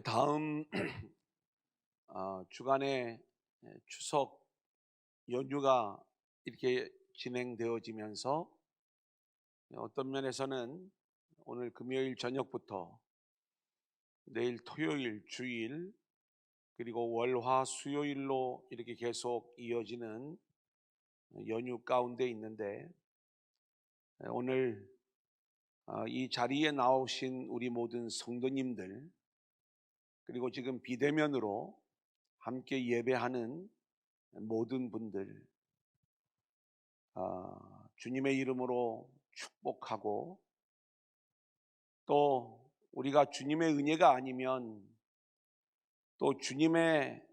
다음 주간에 추석 연휴가 이렇게 진행되어지면서 어떤 면에서는 오늘 금요일 저녁부터 내일 토요일, 주일 그리고 월, 화, 수요일로 이렇게 계속 이어지는 연휴 가운데 있는데, 오늘 이 자리에 나오신 우리 모든 성도님들, 그리고 지금 비대면으로 함께 예배하는 모든 분들, 주님의 이름으로 축복하고, 또 우리가 주님의 은혜가 아니면, 또 주님의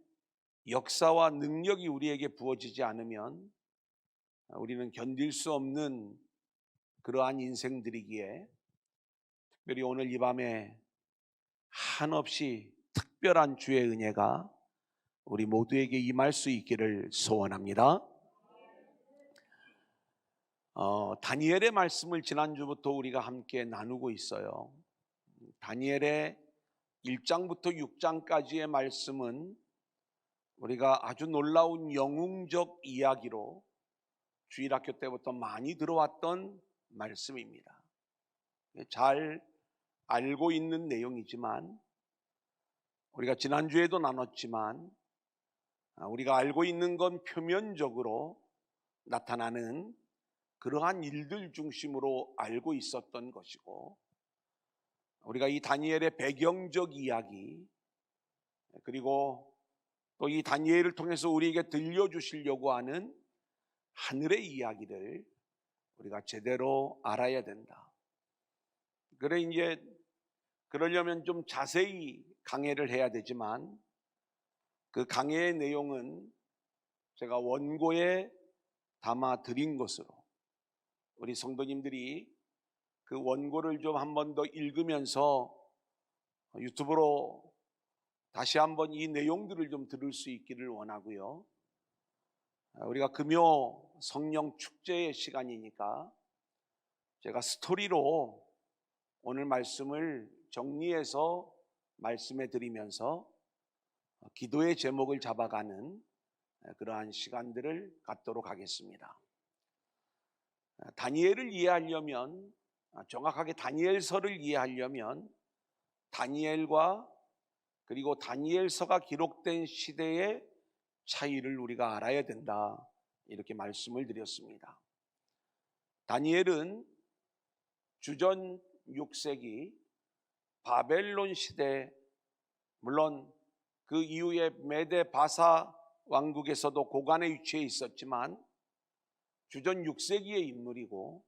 역사와 능력이 우리에게 부어지지 않으면 우리는 견딜 수 없는 그러한 인생들이기에, 특별히 오늘 이 밤에 한없이 특별한 주의 은혜가 우리 모두에게 임할 수 있기를 소원합니다. 다니엘의 말씀을 지난주부터 우리가 함께 나누고 있어요. 다니엘의 1장부터 6장까지의 말씀은 우리가 아주 놀라운 영웅적 이야기로 주일학교 때부터 많이 들어왔던 말씀입니다. 잘 알고 있는 내용이지만, 우리가 지난주에도 나눴지만, 우리가 알고 있는 건 표면적으로 나타나는 그러한 일들 중심으로 알고 있었던 것이고, 우리가 이 다니엘의 배경적 이야기, 그리고 또 이 다니엘을 통해서 우리에게 들려주시려고 하는 하늘의 이야기를 우리가 제대로 알아야 된다. 그러려면 좀 자세히 강해를 해야 되지만, 그 강해의 내용은 제가 원고에 담아 드린 것으로, 우리 성도님들이 그 원고를 좀 한 번 더 읽으면서 유튜브로 다시 한번 이 내용들을 좀 들을 수 있기를 원하고요. 우리가 금요 성령 축제의 시간이니까 제가 스토리로 오늘 말씀을 정리해서 말씀해 드리면서 기도의 제목을 잡아가는 그러한 시간들을 갖도록 하겠습니다. 다니엘을 이해하려면, 정확하게 다니엘서를 이해하려면 다니엘과 그리고 다니엘서가 기록된 시대의 차이를 우리가 알아야 된다, 이렇게 말씀을 드렸습니다. 다니엘은 주전 6세기 바벨론 시대, 물론 그 이후에 메데 바사 왕국에서도 고관에 위치해 있었지만 주전 6세기의 인물이고,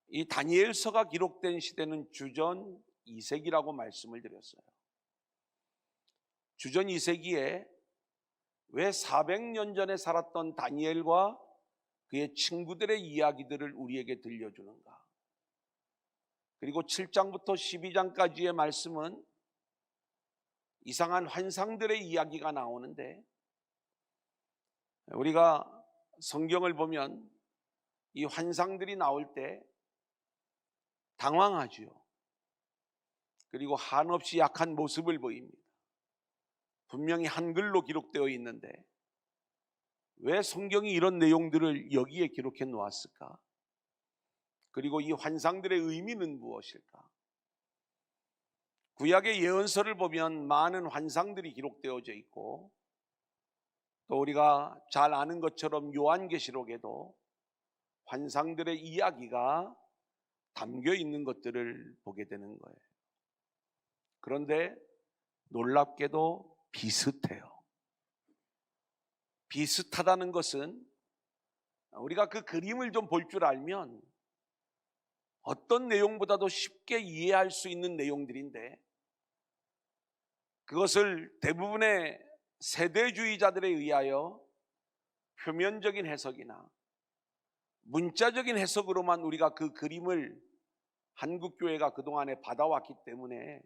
이 다니엘서가 기록된 시대는 주전 2세기라고 말씀을 드렸어요. 주전 2세기에 왜 400년 전에 살았던 다니엘과 그의 친구들의 이야기들을 우리에게 들려주는가? 그리고 7장부터 12장까지의 말씀은 이상한 환상들의 이야기가 나오는데, 우리가 성경을 보면 이 환상들이 나올 때 당황하죠. 그리고 한없이 약한 모습을 보입니다. 분명히 한글로 기록되어 있는데 왜 성경이 이런 내용들을 여기에 기록해 놓았을까? 그리고 이 환상들의 의미는 무엇일까? 구약의 예언서를 보면 많은 환상들이 기록되어져 있고, 또 우리가 잘 아는 것처럼 요한계시록에도 환상들의 이야기가 담겨 있는 것들을 보게 되는 거예요. 그런데 놀랍게도 비슷해요. 비슷하다는 것은 우리가 그 그림을 좀 볼 줄 알면 어떤 내용보다도 쉽게 이해할 수 있는 내용들인데, 그것을 대부분의 세대주의자들에 의하여 표면적인 해석이나 문자적인 해석으로만 우리가 그 그림을 한국교회가 그동안에 받아왔기 때문에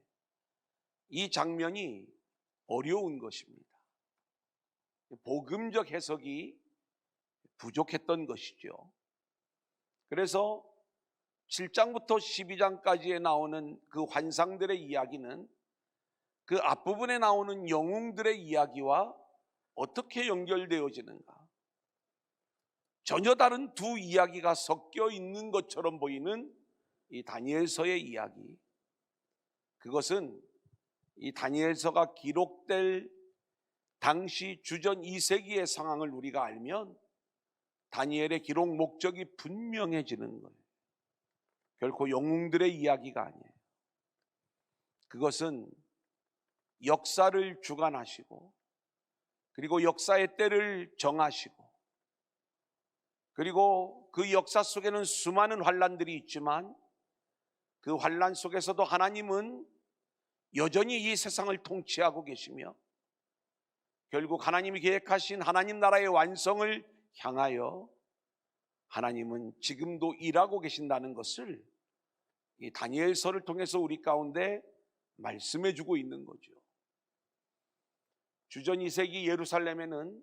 이 장면이 어려운 것입니다. 복음적 해석이 부족했던 것이죠. 그래서 7장부터 12장까지에 나오는 그 환상들의 이야기는 그 앞부분에 나오는 영웅들의 이야기와 어떻게 연결되어지는가? 전혀 다른 두 이야기가 섞여 있는 것처럼 보이는 이 다니엘서의 이야기. 그것은 이 다니엘서가 기록될 당시 주전 2세기의 상황을 우리가 알면 다니엘의 기록 목적이 분명해지는 거예요. 결코 영웅들의 이야기가 아니에요. 그것은 역사를 주관하시고, 그리고 역사의 때를 정하시고, 그리고 그 역사 속에는 수많은 환란들이 있지만 그 환란 속에서도 하나님은 여전히 이 세상을 통치하고 계시며, 결국 하나님이 계획하신 하나님 나라의 완성을 향하여 하나님은 지금도 일하고 계신다는 것을 이 다니엘서를 통해서 우리 가운데 말씀해 주고 있는 거죠. 주전 2세기 예루살렘에는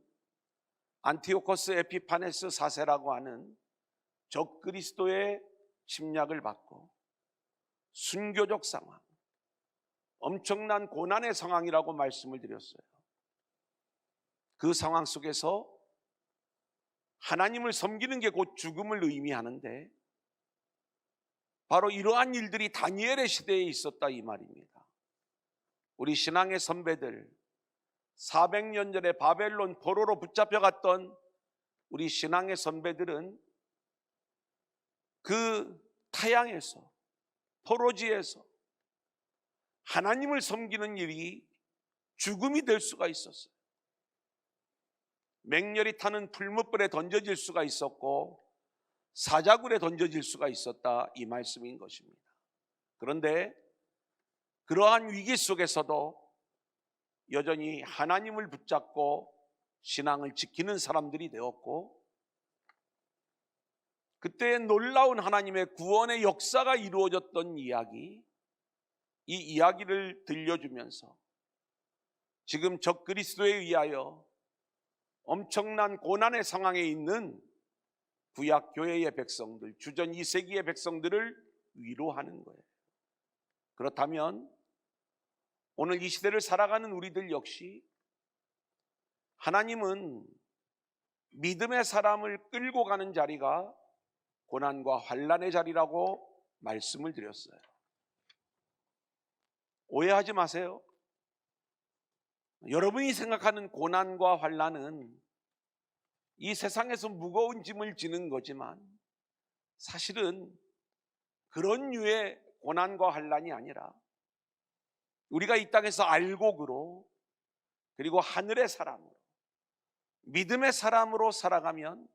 안티오코스 에피파네스 4세라고 하는 적그리스도의 침략을 받고 순교적 상황, 엄청난 고난의 상황이라고 말씀을 드렸어요. 그 상황 속에서 하나님을 섬기는 게 곧 죽음을 의미하는데, 바로 이러한 일들이 다니엘의 시대에 있었다 이 말입니다. 우리 신앙의 선배들, 400년 전에 바벨론 포로로 붙잡혀갔던 우리 신앙의 선배들은 그 타향에서, 포로지에서 하나님을 섬기는 일이 죽음이 될 수가 있었어요. 맹렬히 타는 풀무불에 던져질 수가 있었고 사자굴에 던져질 수가 있었다 이 말씀인 것입니다. 그런데 그러한 위기 속에서도 여전히 하나님을 붙잡고 신앙을 지키는 사람들이 되었고, 그때 놀라운 하나님의 구원의 역사가 이루어졌던 이야기, 이 이야기를 들려주면서 지금 적그리스도에 의하여 엄청난 고난의 상황에 있는 구약 교회의 백성들, 주전 2세기의 백성들을 위로하는 거예요. 그렇다면 오늘 이 시대를 살아가는 우리들 역시 하나님은 믿음의 사람을 끌고 가는 자리가 고난과 환난의 자리라고 말씀을 드렸어요. 오해하지 마세요. 여러분이 생각하는 고난과 환난은 이 세상에서 무거운 짐을 지는 거지만 사실은 그런 류의 고난과 환난이 아니라 우리가 이 땅에서 알곡으로, 그리고 하늘의 사람으로, 믿음의 사람으로 살아가면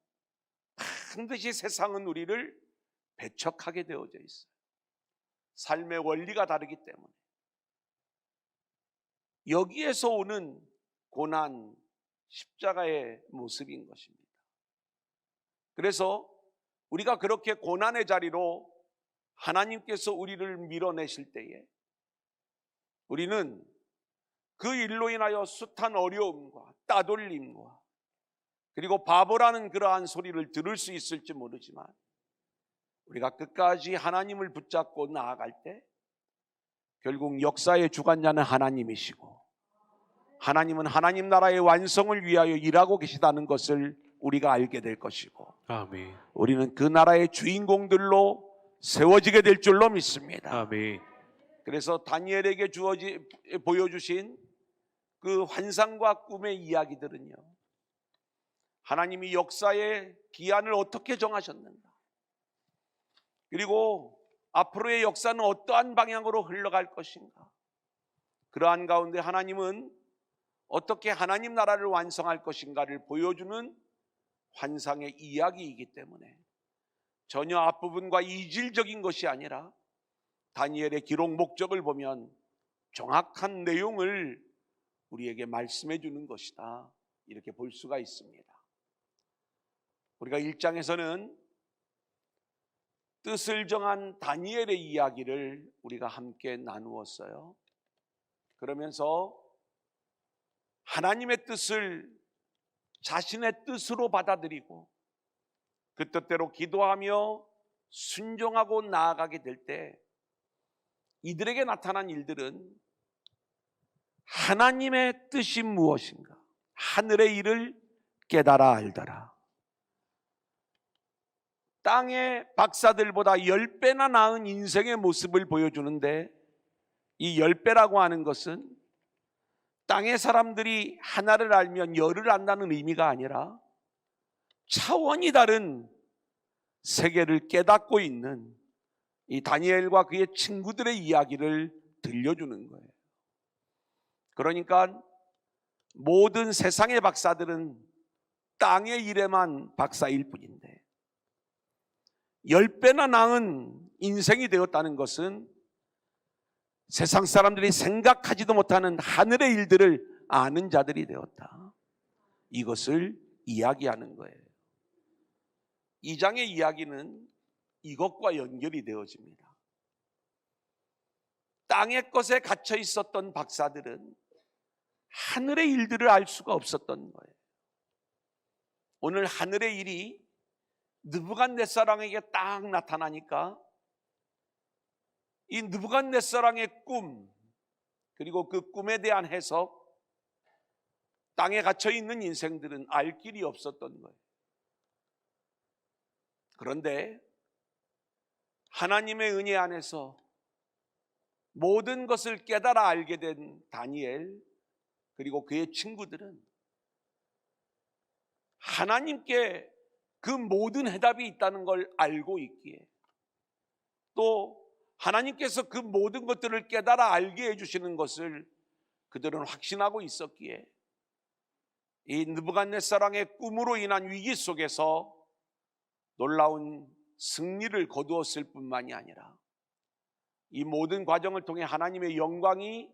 반드시 세상은 우리를 배척하게 되어져 있어요. 삶의 원리가 다르기 때문에. 여기에서 오는 고난, 십자가의 모습인 것입니다. 그래서 우리가 그렇게 고난의 자리로 하나님께서 우리를 밀어내실 때에 우리는 그 일로 인하여 숱한 어려움과 따돌림과 그리고 바보라는 그러한 소리를 들을 수 있을지 모르지만, 우리가 끝까지 하나님을 붙잡고 나아갈 때 결국 역사의 주관자는 하나님이시고, 하나님은 하나님 나라의 완성을 위하여 일하고 계시다는 것을 우리가 알게 될 것이고, 아멘. 우리는 그 나라의 주인공들로 세워지게 될 줄로 믿습니다. 아멘. 그래서 다니엘에게 보여주신 그 환상과 꿈의 이야기들은요, 하나님이 역사의 기한을 어떻게 정하셨는가, 그리고 앞으로의 역사는 어떠한 방향으로 흘러갈 것인가, 그러한 가운데 하나님은 어떻게 하나님 나라를 완성할 것인가를 보여주는 환상의 이야기이기 때문에 전혀 앞부분과 이질적인 것이 아니라 다니엘의 기록 목적을 보면 정확한 내용을 우리에게 말씀해 주는 것이다, 이렇게 볼 수가 있습니다. 우리가 1장에서는 뜻을 정한 다니엘의 이야기를 우리가 함께 나누었어요. 그러면서 하나님의 뜻을 자신의 뜻으로 받아들이고 그 뜻대로 기도하며 순종하고 나아가게 될 때 이들에게 나타난 일들은 하나님의 뜻이 무엇인가? 하늘의 일을 깨달아 알더라. 땅의 박사들보다 10배나 나은 인생의 모습을 보여주는데, 이 10배라고 하는 것은 땅의 사람들이 하나를 알면 열을 안다는 의미가 아니라 차원이 다른 세계를 깨닫고 있는 이 다니엘과 그의 친구들의 이야기를 들려주는 거예요. 그러니까 모든 세상의 박사들은 땅의 일에만 박사일 뿐인데 10배나 나은 인생이 되었다는 것은 세상 사람들이 생각하지도 못하는 하늘의 일들을 아는 자들이 되었다. 이것을 이야기하는 거예요. 이 장의 이야기는 이것과 연결이 되어집니다. 땅의 것에 갇혀 있었던 박사들은 하늘의 일들을 알 수가 없었던 거예요. 오늘 하늘의 일이 느부갓네살왕에게 딱 나타나니까 이 느부갓네살왕의 꿈, 그리고 그 꿈에 대한 해석, 땅에 갇혀 있는 인생들은 알 길이 없었던 거예요. 그런데 하나님의 은혜 안에서 모든 것을 깨달아 알게 된 다니엘, 그리고 그의 친구들은 하나님께 그 모든 해답이 있다는 걸 알고 있기에, 또 하나님께서 그 모든 것들을 깨달아 알게 해주시는 것을 그들은 확신하고 있었기에 이 느부갓네살왕의 꿈으로 인한 위기 속에서 놀라운 승리를 거두었을 뿐만이 아니라 이 모든 과정을 통해 하나님의 영광이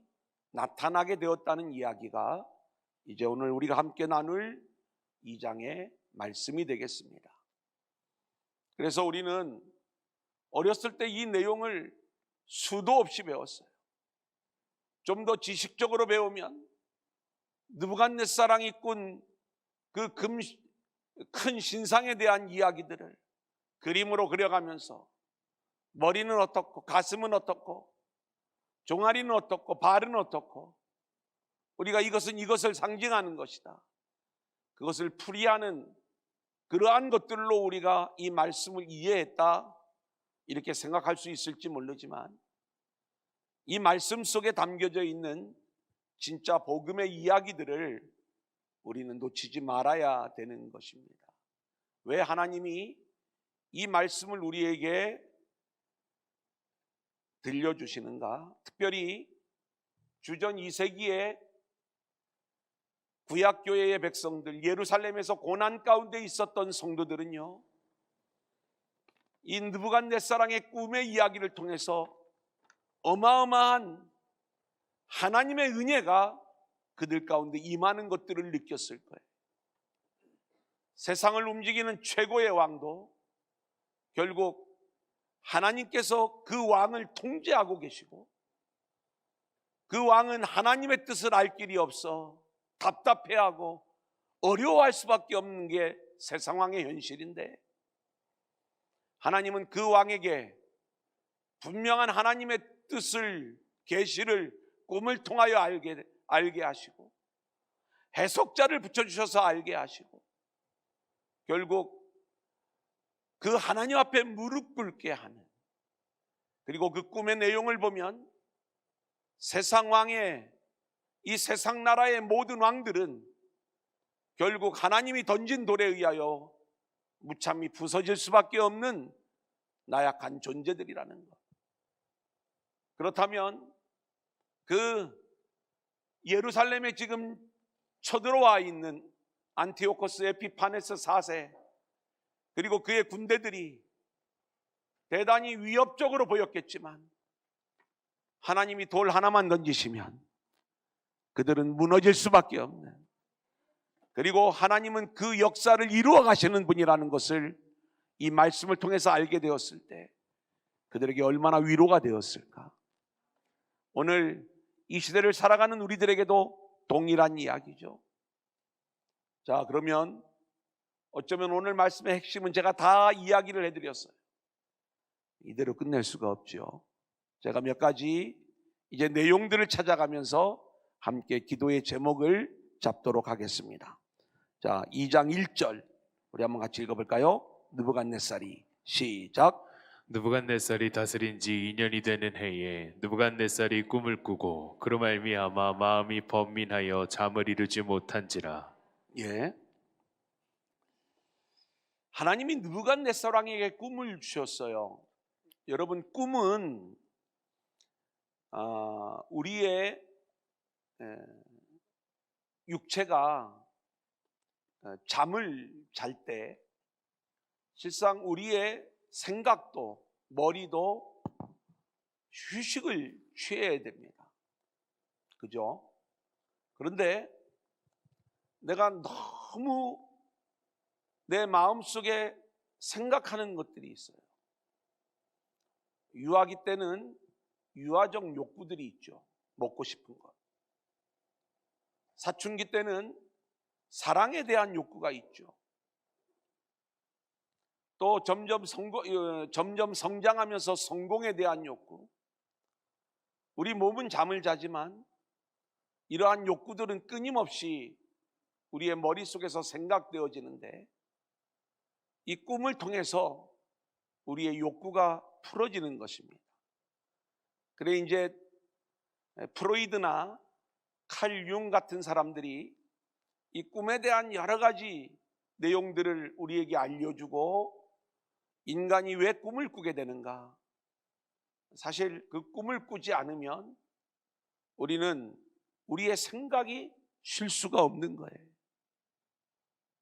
나타나게 되었다는 이야기가 이제 오늘 우리가 함께 나눌 2장의 말씀이 되겠습니다. 그래서 우리는 어렸을 때 이 내용을 수도 없이 배웠어요. 좀 더 지식적으로 배우면 느부갓네살왕이 꾼 그 큰 신상에 대한 이야기들을 그림으로 그려가면서 머리는 어떻고, 가슴은 어떻고, 종아리는 어떻고, 발은 어떻고, 우리가 이것을 상징하는 것이다, 그것을 풀이하는 그러한 것들로 우리가 이 말씀을 이해했다, 이렇게 생각할 수 있을지 모르지만 이 말씀 속에 담겨져 있는 진짜 복음의 이야기들을 우리는 놓치지 말아야 되는 것입니다. 왜 하나님이 이 말씀을 우리에게 들려주시는가? 특별히 주전 2세기에 구약교회의 백성들, 예루살렘에서 고난 가운데 있었던 성도들은요, 이 느부갓네살왕의 꿈의 이야기를 통해서 어마어마한 하나님의 은혜가 그들 가운데 임하는 것들을 느꼈을 거예요. 세상을 움직이는 최고의 왕도 결국 하나님께서 그 왕을 통제하고 계시고, 그 왕은 하나님의 뜻을 알 길이 없어 답답해하고 어려워할 수밖에 없는 게 세상 왕의 현실인데, 하나님은 그 왕에게 분명한 하나님의 뜻을, 계시를, 꿈을 통하여 알게 하시고, 해석자를 붙여주셔서 알게 하시고, 결국 그 하나님 앞에 무릎 꿇게 하는, 그리고 그 꿈의 내용을 보면 세상 왕의, 이 세상 나라의 모든 왕들은 결국 하나님이 던진 돌에 의하여 무참히 부서질 수밖에 없는 나약한 존재들이라는 것. 그렇다면 그 예루살렘에 지금 쳐들어와 있는 안티오코스 에피파네스 4세, 그리고 그의 군대들이 대단히 위협적으로 보였겠지만 하나님이 돌 하나만 던지시면 그들은 무너질 수밖에 없는, 그리고 하나님은 그 역사를 이루어 가시는 분이라는 것을 이 말씀을 통해서 알게 되었을 때 그들에게 얼마나 위로가 되었을까. 오늘 이 시대를 살아가는 우리들에게도 동일한 이야기죠. 자, 그러면 어쩌면 오늘 말씀의 핵심은 제가 다 이야기를 해드렸어요. 이대로 끝낼 수가 없죠. 제가 몇 가지 이제 내용들을 찾아가면서 함께 기도의 제목을 잡도록 하겠습니다. 자, 2장 1절 우리 한번 같이 읽어볼까요? 느부갓네살이 시작. 느부갓네살이 다스린 지 2년이 되는 해에 느부갓네살이 꿈을 꾸고 그로 말미암아 마음이 번민하여 잠을 이루지 못한지라. 예, 하나님이 느부갓네살 왕에게 꿈을 주셨어요. 여러분, 꿈은 우리의 육체가 잠을 잘 때 실상 우리의 생각도 머리도 휴식을 취해야 됩니다. 그죠? 그런데 내가 너무 내 마음속에 생각하는 것들이 있어요. 유아기 때는 유아적 욕구들이 있죠. 먹고 싶은 것. 사춘기 때는 사랑에 대한 욕구가 있죠. 또 점점 성장하면서 성공에 대한 욕구. 우리 몸은 잠을 자지만 이러한 욕구들은 끊임없이 우리의 머릿속에서 생각되어지는데 이 꿈을 통해서 우리의 욕구가 풀어지는 것입니다. 그래 이제 프로이드나 칼 융 같은 사람들이 이 꿈에 대한 여러 가지 내용들을 우리에게 알려주고 인간이 왜 꿈을 꾸게 되는가? 사실 그 꿈을 꾸지 않으면 우리는 우리의 생각이 쉴 수가 없는 거예요.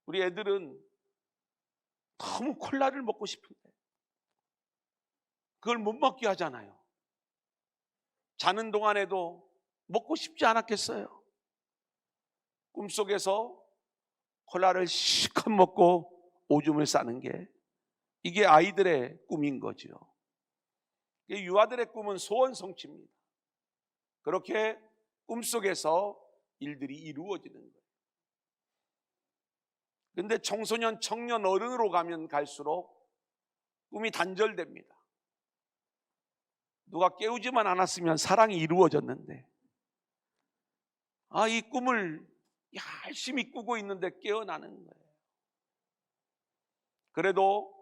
우리 애들은 너무 콜라를 먹고 싶은데 그걸 못 먹게 하잖아요. 자는 동안에도 먹고 싶지 않았겠어요? 꿈속에서 콜라를 실컷 먹고 오줌을 싸는 게 이게 아이들의 꿈인 거죠. 유아들의 꿈은 소원 성취입니다. 그렇게 꿈속에서 일들이 이루어지는 거예요. 그런데 청소년, 청년, 어른으로 가면 갈수록 꿈이 단절됩니다. 누가 깨우지만 않았으면 사랑이 이루어졌는데 이 꿈을 열심히 꾸고 있는데 깨어나는 거예요. 그래도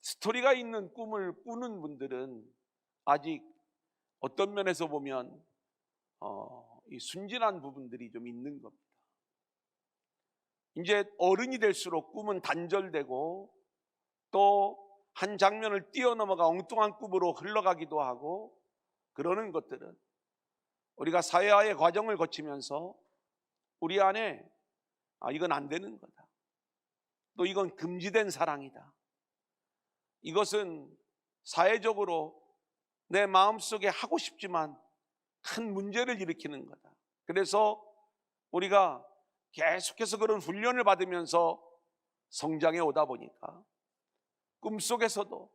스토리가 있는 꿈을 꾸는 분들은 아직 어떤 면에서 보면 이 순진한 부분들이 좀 있는 겁니다. 이제 어른이 될수록 꿈은 단절되고 또 한 장면을 뛰어넘어가 엉뚱한 꿈으로 흘러가기도 하고 그러는 것들은 우리가 사회화의 과정을 거치면서 우리 안에 이건 안 되는 거다. 또 이건 금지된 사랑이다. 이것은 사회적으로 내 마음속에 하고 싶지만 큰 문제를 일으키는 거다. 그래서 우리가 계속해서 그런 훈련을 받으면서 성장해 오다 보니까 꿈속에서도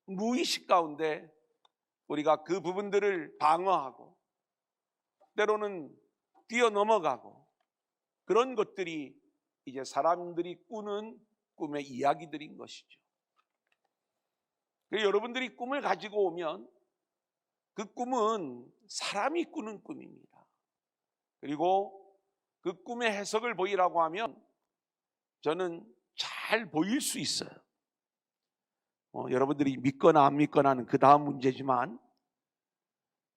무의식 가운데 우리가 그 부분들을 방어하고 때로는 뛰어넘어가고 그런 것들이 이제 사람들이 꾸는 꿈의 이야기들인 것이죠. 여러분들이 꿈을 가지고 오면 그 꿈은 사람이 꾸는 꿈입니다. 그리고 그 꿈의 해석을 보이라고 하면 저는 잘 보일 수 있어요. 여러분들이 믿거나 안 믿거나는 그 다음 문제지만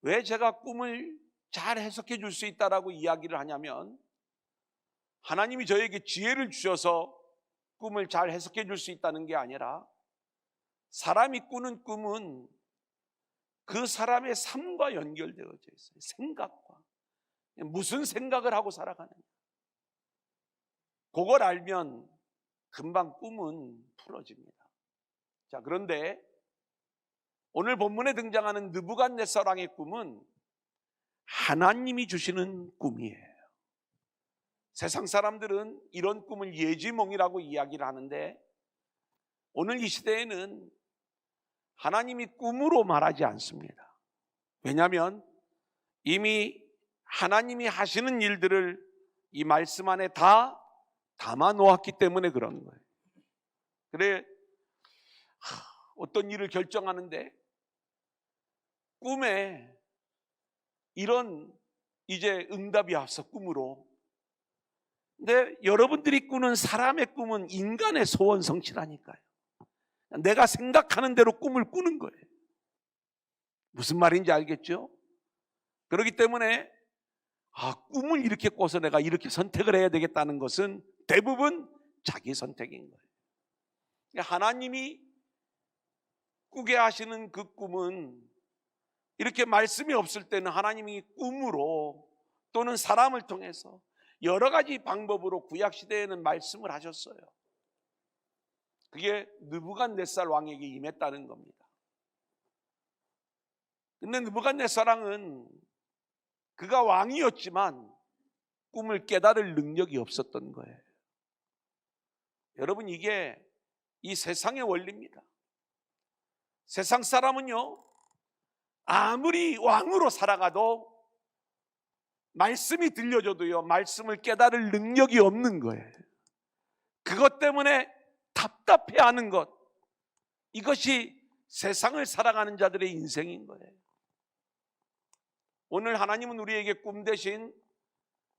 왜 제가 꿈을 잘 해석해 줄 수 있다라고 이야기를 하냐면 하나님이 저에게 지혜를 주셔서 꿈을 잘 해석해 줄 수 있다는 게 아니라 사람이 꾸는 꿈은 그 사람의 삶과 연결되어져 있어요. 생각과. 무슨 생각을 하고 살아가느냐. 그걸 알면 금방 꿈은 풀어집니다. 자, 그런데 오늘 본문에 등장하는 느부갓네살 왕의 꿈은 하나님이 주시는 꿈이에요. 세상 사람들은 이런 꿈을 예지몽이라고 이야기를 하는데 오늘 이 시대에는 하나님이 꿈으로 말하지 않습니다. 왜냐하면 이미 하나님이 하시는 일들을 이 말씀 안에 다 담아 놓았기 때문에 그런 거예요. 그래 어떤 일을 결정하는데 꿈에 이런 이제 응답이 와서 꿈으로. 근데 여러분들이 꾸는 사람의 꿈은 인간의 소원 성취라니까요. 내가 생각하는 대로 꿈을 꾸는 거예요. 무슨 말인지 알겠죠? 그렇기 때문에 꿈을 이렇게 꿔서 내가 이렇게 선택을 해야 되겠다는 것은 대부분 자기 선택인 거예요. 하나님이 꾸게 하시는 그 꿈은 이렇게 말씀이 없을 때는 하나님이 꿈으로 또는 사람을 통해서 여러 가지 방법으로 구약시대에는 말씀을 하셨어요. 그게 느부갓네살 왕에게 임했다는 겁니다. 근데 느부갓네살 왕은 그가 왕이었지만 꿈을 깨달을 능력이 없었던 거예요. 여러분, 이게 이 세상의 원리입니다. 세상 사람은요, 아무리 왕으로 살아가도 말씀이 들려줘도요, 말씀을 깨달을 능력이 없는 거예요. 그것 때문에 답답해하는 것, 이것이 세상을 살아가는 자들의 인생인 거예요. 오늘 하나님은 우리에게 꿈 대신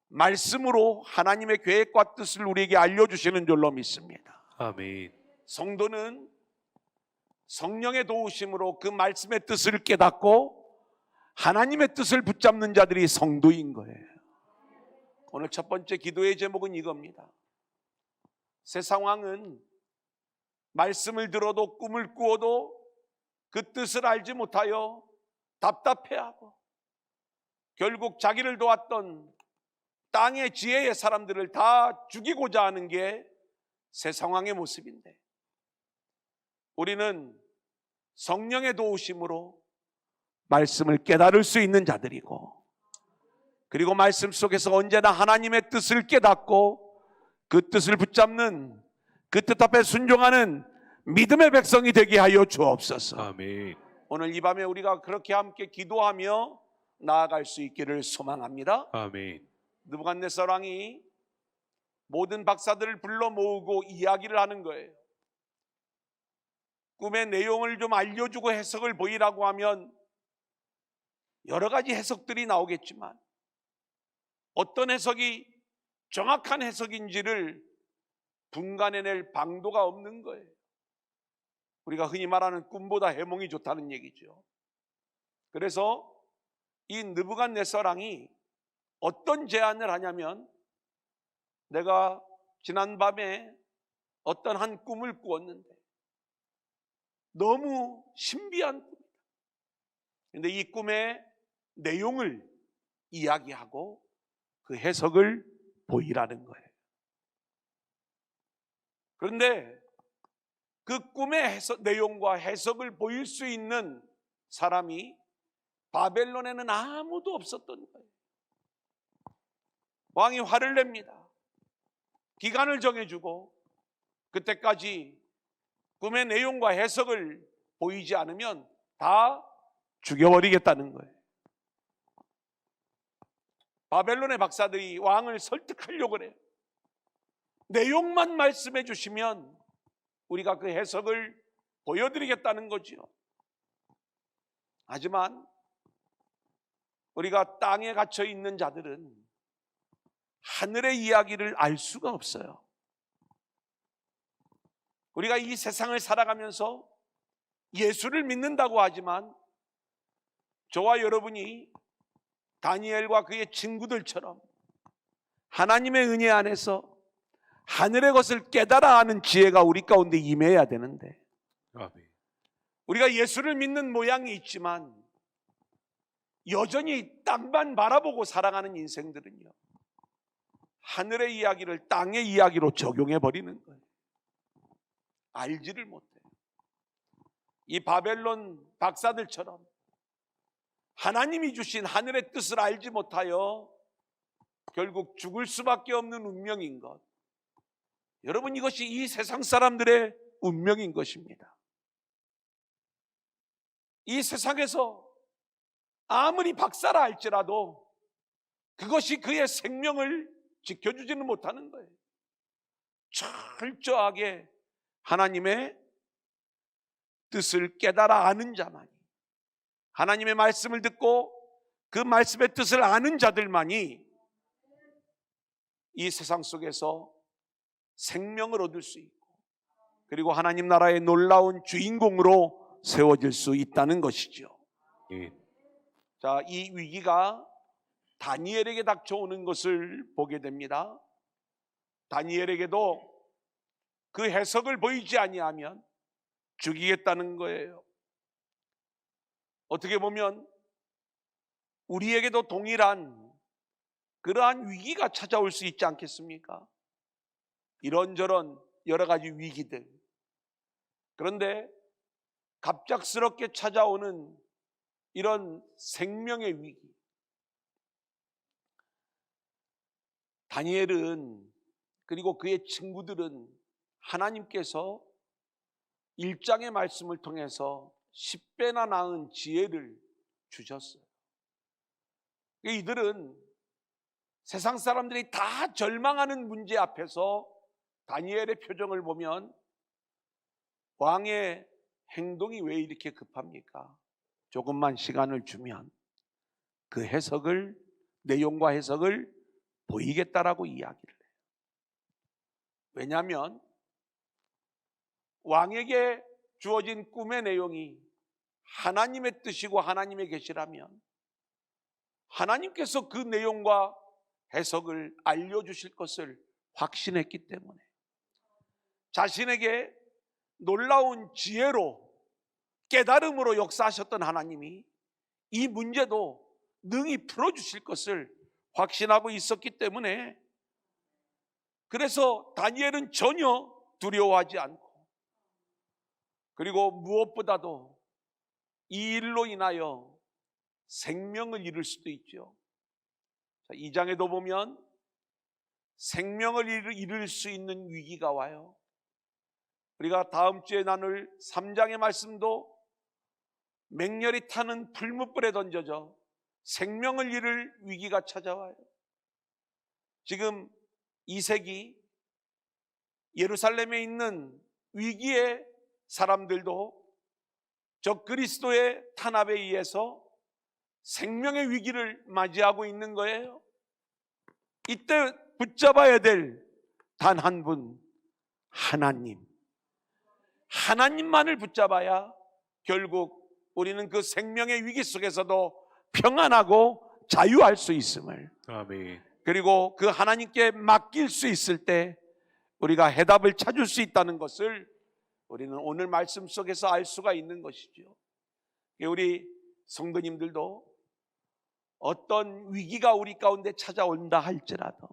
말씀으로 하나님의 계획과 뜻을 우리에게 알려주시는 줄로 믿습니다. 아멘. 성도는 성령의 도우심으로 그 말씀의 뜻을 깨닫고 하나님의 뜻을 붙잡는 자들이 성도인 거예요. 오늘 첫 번째 기도의 제목은 이겁니다. 세상 왕은 말씀을 들어도 꿈을 꾸어도 그 뜻을 알지 못하여 답답해하고 결국 자기를 도왔던 땅의 지혜의 사람들을 다 죽이고자 하는 게 세상 왕의 모습인데, 우리는 성령의 도우심으로 말씀을 깨달을 수 있는 자들이고, 그리고 말씀 속에서 언제나 하나님의 뜻을 깨닫고 그 뜻을 붙잡는, 그 뜻 앞에 순종하는 믿음의 백성이 되게 하여 주옵소서. 아멘. 오늘 이 밤에 우리가 그렇게 함께 기도하며 나아갈 수 있기를 소망합니다. 아멘. 느부갓네살 왕이 모든 박사들을 불러 모으고 이야기를 하는 거예요. 꿈의 내용을 좀 알려주고 해석을 보이라고 하면 여러 가지 해석들이 나오겠지만 어떤 해석이 정확한 해석인지를 분간해낼 방도가 없는 거예요. 우리가 흔히 말하는 꿈보다 해몽이 좋다는 얘기죠. 그래서 이 느부갓네살 왕이 어떤 제안을 하냐면, 내가 지난밤에 어떤 한 꿈을 꾸었는데 너무 신비한 꿈이다. 그런데 이 꿈의 내용을 이야기하고 그 해석을 보이라는 거예요. 그런데 그 꿈의 내용과 해석을 보일 수 있는 사람이 바벨론에는 아무도 없었던 거예요. 왕이 화를 냅니다. 기간을 정해주고 그때까지 꿈의 내용과 해석을 보이지 않으면 다 죽여버리겠다는 거예요. 바벨론의 박사들이 왕을 설득하려고 해요. 내용만 말씀해 주시면 우리가 그 해석을 보여드리겠다는 거지요. 하지만 우리가 땅에 갇혀 있는 자들은 하늘의 이야기를 알 수가 없어요. 우리가 이 세상을 살아가면서 예수를 믿는다고 하지만 저와 여러분이 다니엘과 그의 친구들처럼 하나님의 은혜 안에서 하늘의 것을 깨달아 하는 지혜가 우리 가운데 임해야 되는데, 아멘. 우리가 예수를 믿는 모양이 있지만 여전히 땅만 바라보고 살아가는 인생들은요, 하늘의 이야기를 땅의 이야기로 적용해 버리는 거예요. 알지를 못해요. 이 바벨론 박사들처럼 하나님이 주신 하늘의 뜻을 알지 못하여 결국 죽을 수밖에 없는 운명인 것, 여러분, 이것이 이 세상 사람들의 운명인 것입니다. 이 세상에서 아무리 박사라 할지라도 그것이 그의 생명을 지켜주지는 못하는 거예요. 철저하게 하나님의 뜻을 깨달아 아는 자만이, 하나님의 말씀을 듣고 그 말씀의 뜻을 아는 자들만이 이 세상 속에서 생명을 얻을 수 있고, 그리고 하나님 나라의 놀라운 주인공으로 세워질 수 있다는 것이죠. 예. 자, 이 위기가 다니엘에게 닥쳐오는 것을 보게 됩니다. 다니엘에게도 그 해석을 보이지 아니하면 죽이겠다는 거예요. 어떻게 보면 우리에게도 동일한 그러한 위기가 찾아올 수 있지 않겠습니까? 이런저런 여러 가지 위기들. 그런데 갑작스럽게 찾아오는 이런 생명의 위기. 다니엘은, 그리고 그의 친구들은 하나님께서 1장의 말씀을 통해서 10배나 나은 지혜를 주셨어요. 이들은 세상 사람들이 다 절망하는 문제 앞에서 다니엘의 표정을 보면 왕의 행동이 왜 이렇게 급합니까? 조금만 시간을 주면 그 해석을, 내용과 해석을 보이겠다라고 이야기를 해요. 왜냐하면 왕에게 주어진 꿈의 내용이 하나님의 뜻이고 하나님의 계시라면 하나님께서 그 내용과 해석을 알려주실 것을 확신했기 때문에 자신에게 놀라운 지혜로, 깨달음으로 역사하셨던 하나님이 이 문제도 능히 풀어주실 것을 확신하고 있었기 때문에, 그래서 다니엘은 전혀 두려워하지 않고, 그리고 무엇보다도 이 일로 인하여 생명을 잃을 수도 있죠. 2장에도 보면 생명을 잃을 수 있는 위기가 와요. 우리가 다음 주에 나눌 3장의 말씀도 맹렬히 타는 풀무불에 던져져 생명을 잃을 위기가 찾아와요. 지금 2세기 예루살렘에 있는 위기의 사람들도 저 그리스도의 탄압에 의해서 생명의 위기를 맞이하고 있는 거예요. 이때 붙잡아야 될 단 한 분, 하나님. 하나님만을 붙잡아야 결국 우리는 그 생명의 위기 속에서도 평안하고 자유할 수 있음을, 아멘. 그리고 그 하나님께 맡길 수 있을 때 우리가 해답을 찾을 수 있다는 것을 우리는 오늘 말씀 속에서 알 수가 있는 것이죠. 우리 성도님들도 어떤 위기가 우리 가운데 찾아온다 할지라도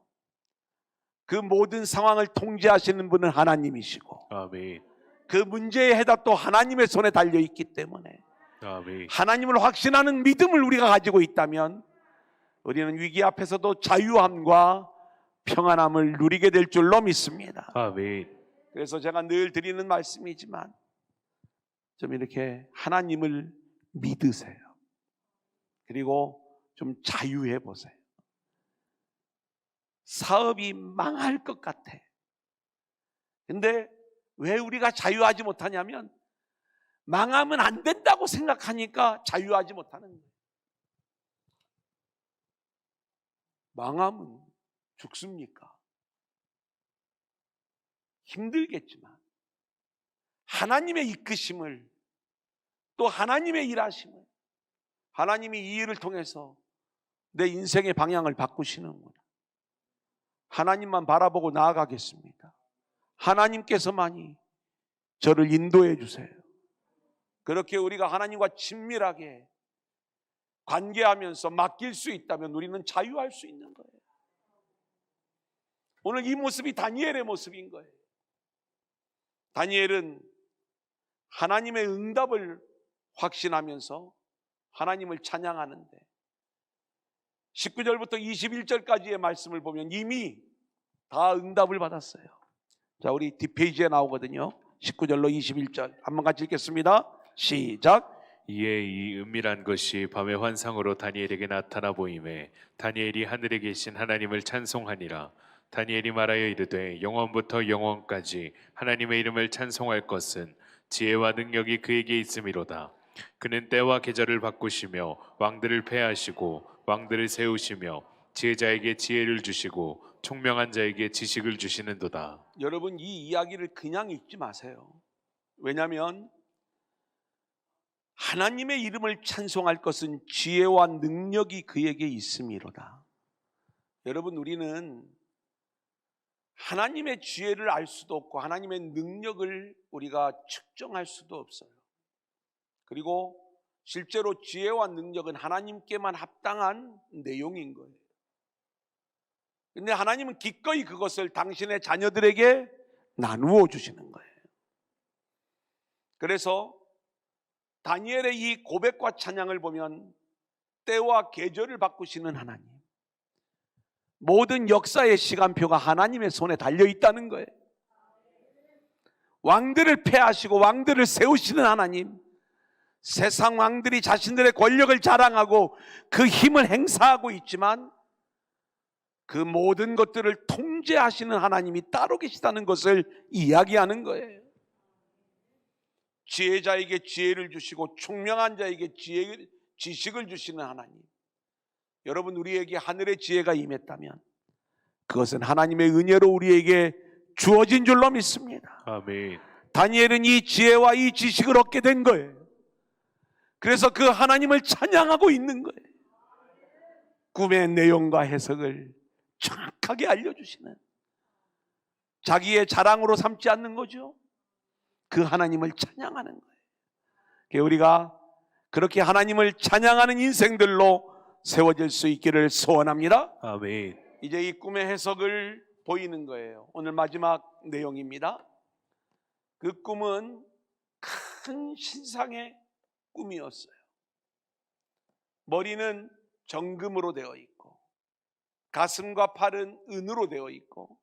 그 모든 상황을 통제하시는 분은 하나님이시고, 아멘. 그 문제의 해답도 하나님의 손에 달려있기 때문에 아멘. 하나님을 확신하는 믿음을 우리가 가지고 있다면 우리는 위기 앞에서도 자유함과 평안함을 누리게 될 줄로 믿습니다. 아멘. 그래서 제가 늘 드리는 말씀이지만 좀 이렇게 하나님을 믿으세요. 그리고 좀 자유해 보세요. 사업이 망할 것 같아. 근데 왜 우리가 자유하지 못하냐면 망하면 안 된다고 생각하니까 자유하지 못하는 거예요. 망하면 죽습니까? 힘들겠지만 하나님의 이끄심을, 또 하나님의 일하심을, 하나님이 이 일을 통해서 내 인생의 방향을 바꾸시는구나, 하나님만 바라보고 나아가겠습니다. 하나님께서만이 저를 인도해 주세요. 그렇게 우리가 하나님과 친밀하게 관계하면서 맡길 수 있다면 우리는 자유할 수 있는 거예요. 오늘 이 모습이 다니엘의 모습인 거예요. 다니엘은 하나님의 응답을 확신하면서 하나님을 찬양하는데 19절부터 21절까지의 말씀을 보면 이미 다 응답을 받았어요. 자, 우리 뒷페이지에 나오거든요. 19절로 21절 한번 같이 읽겠습니다. 시작. 이에 이 은밀한 것이 밤의 환상으로 다니엘에게 나타나 보임에 다니엘이 하늘에 계신 하나님을 찬송하니라. 다니엘이 말하여 이르되 영원부터 영원까지 하나님의 이름을 찬송할 것은 지혜와 능력이 그에게 있음이로다. 그는 때와 계절을 바꾸시며 왕들을 패하시고 왕들을 세우시며 지혜자에게 지혜를 주시고 총명한 자에게 지식을 주시는도다. 여러분, 이 이야기를 그냥 읽지 마세요. 왜냐하면 하나님의 이름을 찬송할 것은 지혜와 능력이 그에게 있음이로다. 여러분, 우리는 하나님의 지혜를 알 수도 없고 하나님의 능력을 우리가 측정할 수도 없어요. 그리고 실제로 지혜와 능력은 하나님께만 합당한 내용인 거예요. 근데 하나님은 기꺼이 그것을 당신의 자녀들에게 나누어 주시는 거예요. 그래서 다니엘의 이 고백과 찬양을 보면 때와 계절을 바꾸시는 하나님, 모든 역사의 시간표가 하나님의 손에 달려 있다는 거예요. 왕들을 패하시고 왕들을 세우시는 하나님, 세상 왕들이 자신들의 권력을 자랑하고 그 힘을 행사하고 있지만 그 모든 것들을 통제하시는 하나님이 따로 계시다는 것을 이야기하는 거예요. 지혜자에게 지혜를 주시고 총명한 자에게 지식을 주시는 하나님. 여러분, 우리에게 하늘의 지혜가 임했다면 그것은 하나님의 은혜로 우리에게 주어진 줄로 믿습니다. 아멘. 다니엘은 이 지혜와 이 지식을 얻게 된 거예요. 그래서 그 하나님을 찬양하고 있는 거예요. 꿈의 내용과 해석을 정확하게 알려주시는, 자기의 자랑으로 삼지 않는 거죠. 그 하나님을 찬양하는 거예요. 우리가 그렇게 하나님을 찬양하는 인생들로 세워질 수 있기를 소원합니다. 아멘. 이제 이 꿈의 해석을 보이는 거예요. 오늘 마지막 내용입니다. 그 꿈은 큰 신상의 꿈이었어요. 머리는 정금으로 되어 있고 가슴과 팔은 은으로 되어 있고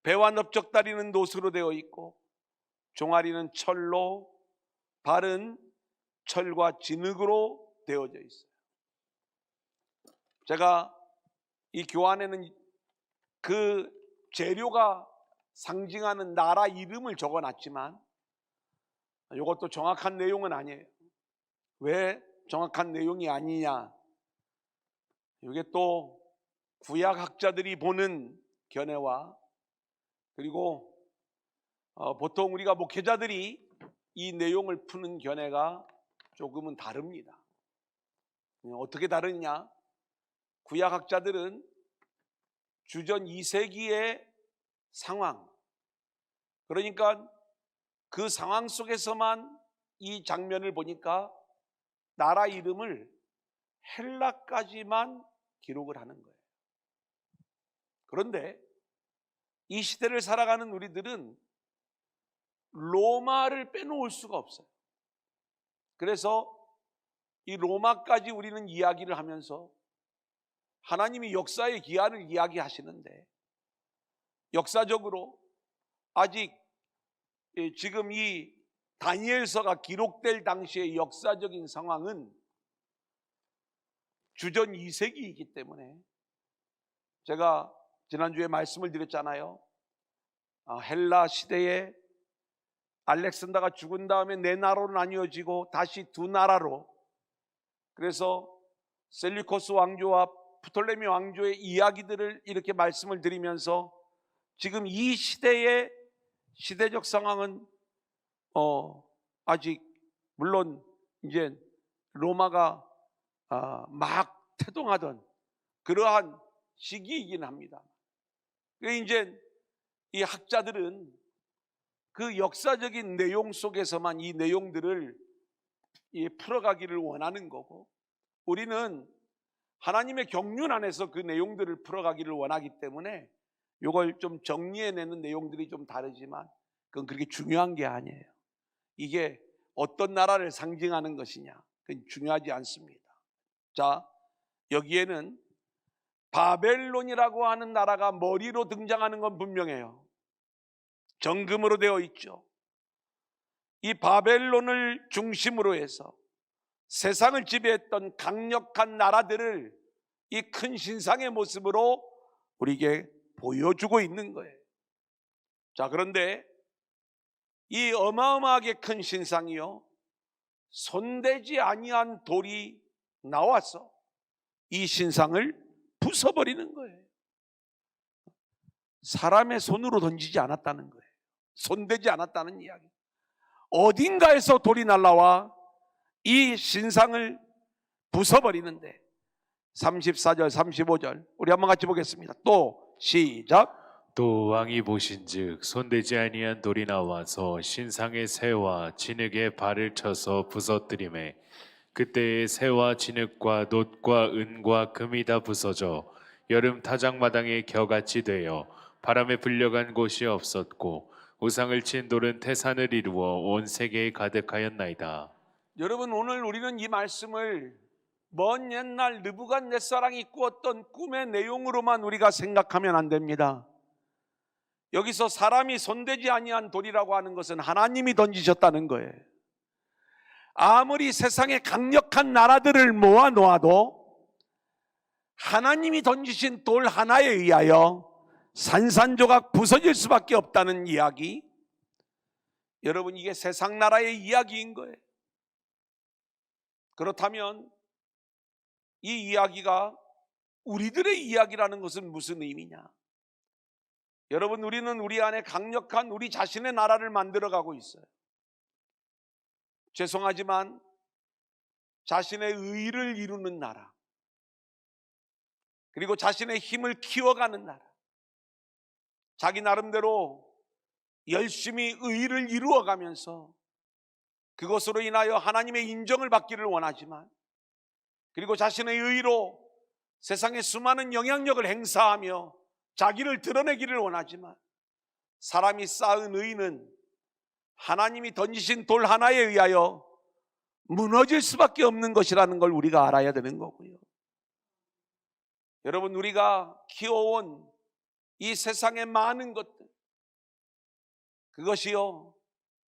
배와 넓적다리는 노수로 되어 있고 종아리는 철로, 발은 철과 진흙으로 되어져 있어요. 제가 이 교환에는 그 재료가 상징하는 나라 이름을 적어놨지만 이것도 정확한 내용은 아니에요. 왜 정확한 내용이 아니냐? 이게 또 구약학자들이 보는 견해와 그리고 보통 우리가 목회자들이 이 내용을 푸는 견해가 조금은 다릅니다. 어떻게 다르냐? 구약학자들은 주전 2세기의 상황, 그러니까 그 상황 속에서만 이 장면을 보니까 나라 이름을 헬라까지만 기록을 하는 거예요. 그런데 이 시대를 살아가는 우리들은 로마를 빼놓을 수가 없어요. 그래서 이 로마까지 우리는 이야기를 하면서 하나님이 역사의 기한을 이야기하시는데, 역사적으로 아직 지금 이 다니엘서가 기록될 당시의 역사적인 상황은 주전 2세기이기 때문에 제가 지난주에 말씀을 드렸잖아요. 헬라 시대에 알렉산더가 죽은 다음에 네 나라로 나뉘어지고 다시 두 나라로, 그래서 셀류코스 왕조와 프톨레미 왕조의 이야기들을 이렇게 말씀을 드리면서 지금 이 시대의 시대적 상황은 아직 물론 이제 로마가 막 태동하던 그러한 시기이긴 합니다. 이제 이 학자들은 그 역사적인 내용 속에서만 이 내용들을 풀어가기를 원하는 거고, 우리는 하나님의 경륜 안에서 그 내용들을 풀어가기를 원하기 때문에 이걸 좀 정리해내는 내용들이 좀 다르지만 그건 그렇게 중요한 게 아니에요. 이게 어떤 나라를 상징하는 것이냐, 그건 중요하지 않습니다. 자, 여기에는 바벨론이라고 하는 나라가 머리로 등장하는 건 분명해요. 정금으로 되어 있죠. 이 바벨론을 중심으로 해서 세상을 지배했던 강력한 나라들을 이 큰 신상의 모습으로 우리에게 보여주고 있는 거예요. 자, 그런데 이 어마어마하게 큰 신상이요, 손대지 아니한 돌이 나와서 이 신상을 부숴버리는 거예요. 사람의 손으로 던지지 않았다는 거예요. 손대지 않았다는 이야기. 어딘가에서 돌이 날라와 이 신상을 부숴버리는데 34절 35절 우리 한번 같이 보겠습니다. 또 시작. 또 왕이 보신즉 손대지 아니한 돌이 나와서 신상의 새와 진흙에 발을 쳐서 부서뜨리매 그때의 새와 진흙과 놋과 은과 금이 다 부서져 여름 타작마당의 겨같이 되어 바람에 불려간 곳이 없었고 우상을 친 돌은 태산을 이루어 온 세계에 가득하였나이다. 여러분, 오늘 우리는 이 말씀을 먼 옛날 느부갓네살이 꾸었던 꿈의 내용으로만 우리가 생각하면 안 됩니다. 여기서 사람이 손대지 아니한 돌이라고 하는 것은 하나님이 던지셨다는 거예요. 아무리 세상에 강력한 나라들을 모아 놓아도 하나님이 던지신 돌 하나에 의하여 산산조각 부서질 수밖에 없다는 이야기. 여러분, 이게 세상 나라의 이야기인 거예요. 그렇다면 이 이야기가 우리들의 이야기라는 것은 무슨 의미냐? 여러분, 우리는 우리 안에 강력한 우리 자신의 나라를 만들어가고 있어요. 죄송하지만 자신의 의를 이루는 나라, 그리고 자신의 힘을 키워가는 나라, 자기 나름대로 열심히 의를 이루어가면서 그것으로 인하여 하나님의 인정을 받기를 원하지만, 그리고 자신의 의로 세상에 수많은 영향력을 행사하며 자기를 드러내기를 원하지만, 사람이 쌓은 의는 하나님이 던지신 돌 하나에 의하여 무너질 수밖에 없는 것이라는 걸 우리가 알아야 되는 거고요. 여러분, 우리가 키워온 이 세상의 많은 것들, 그것이요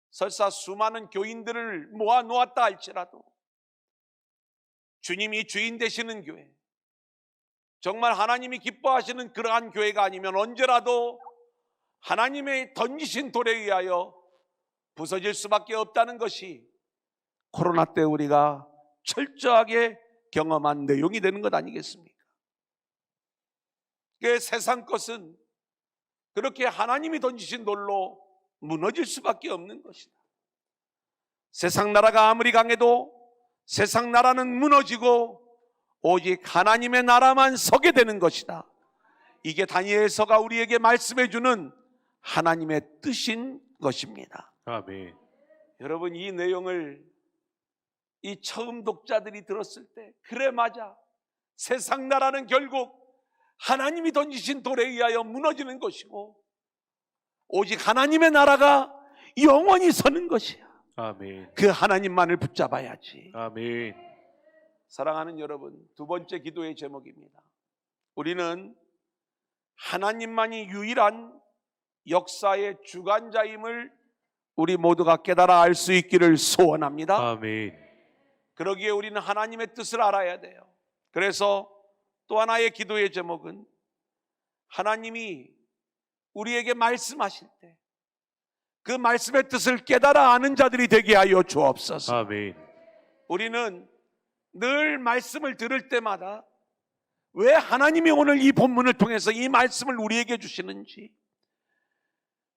설사 수많은 교인들을 모아 놓았다 할지라도 주님이 주인 되시는 교회, 정말 하나님이 기뻐하시는 그러한 교회가 아니면 언제라도 하나님의 던지신 돌에 의하여 부서질 수밖에 없다는 것이 코로나 때 우리가 철저하게 경험한 내용이 되는 것 아니겠습니까? 그 세상 것은 그렇게 하나님이 던지신 돌로 무너질 수밖에 없는 것이다. 세상 나라가 아무리 강해도 세상 나라는 무너지고 오직 하나님의 나라만 서게 되는 것이다. 이게 다니엘서가 우리에게 말씀해 주는 하나님의 뜻인 것입니다. 아멘. 여러분, 이 내용을 이 처음 독자들이 들었을 때, 그래 맞아, 세상 나라는 결국 하나님이 던지신 돌에 의하여 무너지는 것이고 오직 하나님의 나라가 영원히 서는 것이야. 아멘. 그 하나님만을 붙잡아야지. 아멘. 사랑하는 여러분, 두 번째 기도의 제목입니다. 우리는 하나님만이 유일한 역사의 주관자임을 우리 모두가 깨달아 알 수 있기를 소원합니다. 아멘. 그러기에 우리는 하나님의 뜻을 알아야 돼요. 그래서 또 하나의 기도의 제목은 하나님이 우리에게 말씀하실 때 그 말씀의 뜻을 깨달아 아는 자들이 되게 하여 주옵소서. 아멘. 우리는 늘 말씀을 들을 때마다 왜 하나님이 오늘 이 본문을 통해서 이 말씀을 우리에게 주시는지,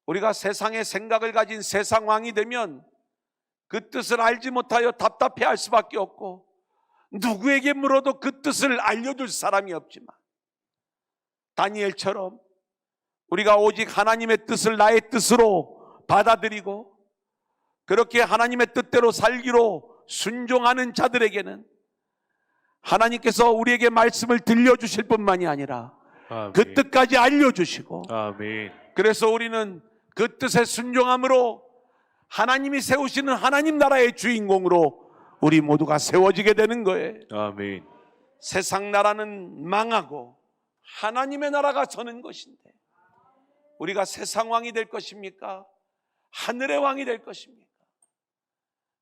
우리가 세상의 생각을 가진 세상 왕이 되면 그 뜻을 알지 못하여 답답해할 수밖에 없고 누구에게 물어도 그 뜻을 알려줄 사람이 없지만, 다니엘처럼 우리가 오직 하나님의 뜻을 나의 뜻으로 받아들이고 그렇게 하나님의 뜻대로 살기로 순종하는 자들에게는 하나님께서 우리에게 말씀을 들려주실 뿐만이 아니라 아멘. 그 뜻까지 알려주시고, 아멘. 그래서 우리는 그 뜻에 순종함으로 하나님이 세우시는 하나님 나라의 주인공으로 우리 모두가 세워지게 되는 거예요. 아멘. 세상 나라는 망하고 하나님의 나라가 서는 것인데 우리가 세상 왕이 될 것입니까? 하늘의 왕이 될 것입니까?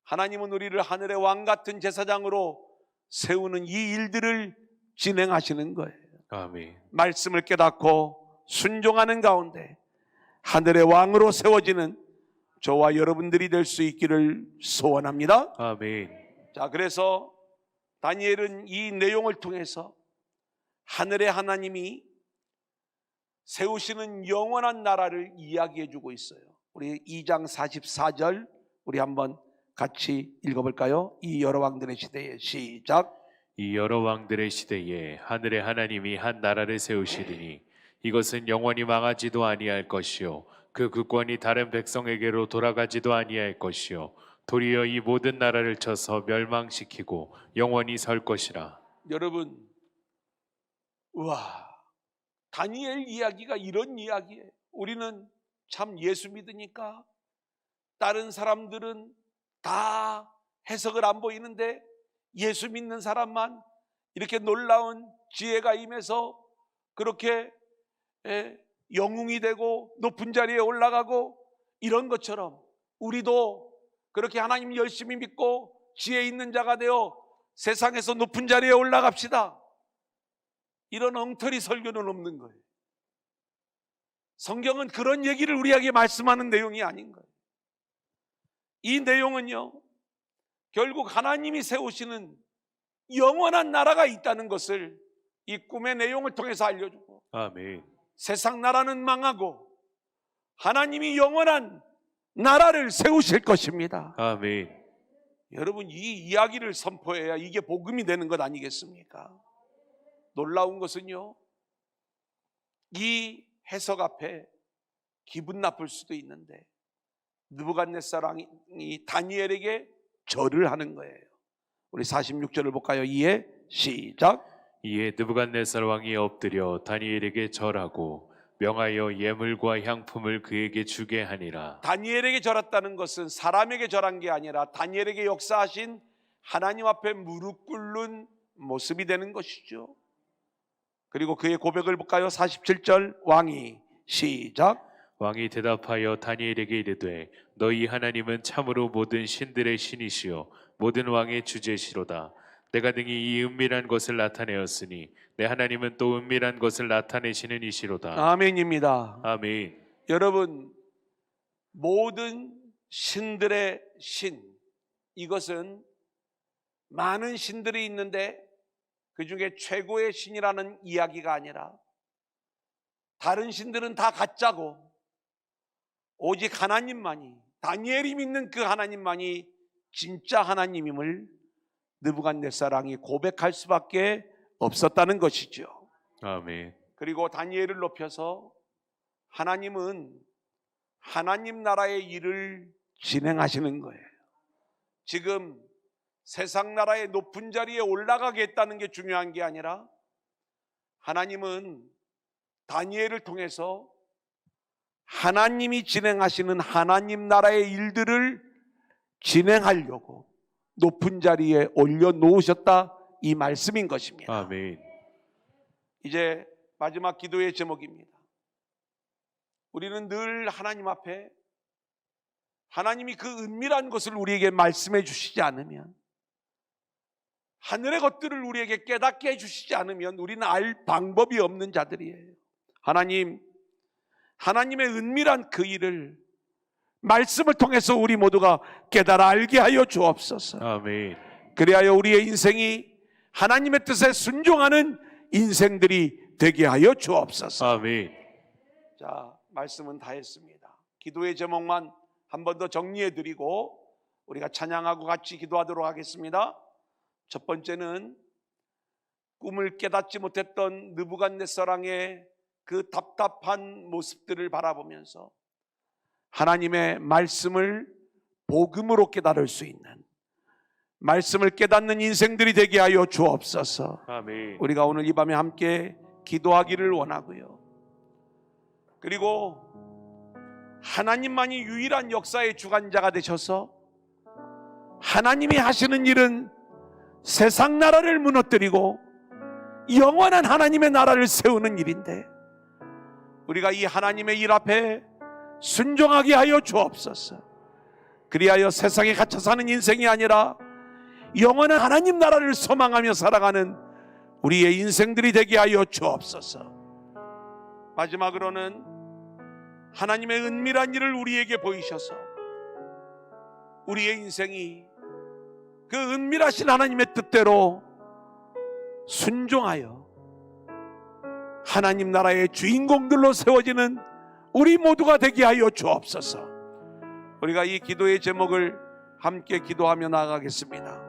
하나님은 우리를 하늘의 왕 같은 제사장으로 세우는 이 일들을 진행하시는 거예요. 아멘. 말씀을 깨닫고 순종하는 가운데 하늘의 왕으로 세워지는 저와 여러분들이 될 수 있기를 소원합니다. 아멘. 자, 그래서 다니엘은 이 내용을 통해서 하늘의 하나님이 세우시는 영원한 나라를 이야기해 주고 있어요. 우리 2장 44절 우리 한번 같이 읽어볼까요? 이 여러 왕들의 시대에 시작. 이 여러 왕들의 시대에 하늘의 하나님이 한 나라를 세우시리니 이것은 영원히 망하지도 아니할 것이요 그 국권이 다른 백성에게로 돌아가지도 아니할 것이요 도리어 이 모든 나라를 쳐서 멸망시키고 영원히 설 것이라. 여러분, 우와, 다니엘 이야기가 이런 이야기예요. 우리는 참 예수 믿으니까 다른 사람들은 다 해석을 안 보이는데 예수 믿는 사람만 이렇게 놀라운 지혜가 임해서 그렇게 영웅이 되고 높은 자리에 올라가고 이런 것처럼 우리도 그렇게 하나님 열심히 믿고 지혜 있는 자가 되어 세상에서 높은 자리에 올라갑시다. 이런 엉터리 설교는 없는 거예요. 성경은 그런 얘기를 우리에게 말씀하는 내용이 아닌 거예요. 이 내용은요, 결국 하나님이 세우시는 영원한 나라가 있다는 것을 이 꿈의 내용을 통해서 알려주고, 아멘. 세상 나라는 망하고 하나님이 영원한 나라를 세우실 것입니다. 아멘. 여러분, 이 이야기를 선포해야 이게 복음이 되는 것 아니겠습니까? 놀라운 것은요, 이 해석 앞에 기분 나쁠 수도 있는데 느부갓네살왕이 다니엘에게 절을 하는 거예요. 우리 46절을 볼까요? 이에 시작. 이에 느부갓네살 왕이 엎드려 다니엘에게 절하고 명하여 예물과 향품을 그에게 주게 하니라. 다니엘에게 절했다는 것은 사람에게 절한 게 아니라 다니엘에게 역사하신 하나님 앞에 무릎 꿇는 모습이 되는 것이죠. 그리고 그의 고백을 볼까요? 47절 왕이 시작. 왕이 대답하여 다니엘에게 이르되 너희 하나님은 참으로 모든 신들의 신이시요 모든 왕의 주제시로다. 내가 등이 이 은밀한 것을 나타내었으니 내 하나님은 또 은밀한 것을 나타내시는 이시로다. 아멘입니다. 아멘. 여러분, 모든 신들의 신, 이것은 많은 신들이 있는데 그 중에 최고의 신이라는 이야기가 아니라 다른 신들은 다 가짜고 오직 하나님만이, 다니엘이 믿는 그 하나님만이 진짜 하나님임을 느부갓네살 왕이 고백할 수밖에 없었다는 것이죠. 아멘. 그리고 다니엘을 높여서 하나님은 하나님 나라의 일을 진행하시는 거예요. 지금 세상 나라의 높은 자리에 올라가겠다는 게 중요한 게 아니라 하나님은 다니엘을 통해서 하나님이 진행하시는 하나님 나라의 일들을 진행하려고 높은 자리에 올려놓으셨다, 이 말씀인 것입니다. 아멘. 이제 마지막 기도의 제목입니다. 우리는 늘 하나님 앞에 하나님이 그 은밀한 것을 우리에게 말씀해 주시지 않으면, 하늘의 것들을 우리에게 깨닫게 해주시지 않으면 우리는 알 방법이 없는 자들이에요. 하나님의 은밀한 그 일을 말씀을 통해서 우리 모두가 깨달아 알게 하여 주옵소서. 아멘. 그리하여 우리의 인생이 하나님의 뜻에 순종하는 인생들이 되게 하여 주옵소서. 아멘. 자, 말씀은 다 했습니다. 기도의 제목만 한 번 더 정리해 드리고 우리가 찬양하고 같이 기도하도록 하겠습니다. 첫 번째는 꿈을 깨닫지 못했던 느부갓네살 왕의 그 답답한 모습들을 바라보면서 하나님의 말씀을 복음으로 깨달을 수 있는, 말씀을 깨닫는 인생들이 되게 하여 주옵소서. 아멘. 우리가 오늘 이 밤에 함께 기도하기를 원하고요. 그리고 하나님만이 유일한 역사의 주관자가 되셔서 하나님이 하시는 일은 세상 나라를 무너뜨리고 영원한 하나님의 나라를 세우는 일인데 우리가 이 하나님의 일 앞에 순종하게 하여 주옵소서. 그리하여 세상에 갇혀 사는 인생이 아니라 영원한 하나님 나라를 소망하며 살아가는 우리의 인생들이 되게 하여 주옵소서. 마지막으로는 하나님의 은밀한 일을 우리에게 보이셔서 우리의 인생이 그 은밀하신 하나님의 뜻대로 순종하여 하나님 나라의 주인공들로 세워지는 우리 모두가 되게 하여 주옵소서. 우리가 이 기도의 제목을 함께 기도하며 나아가겠습니다.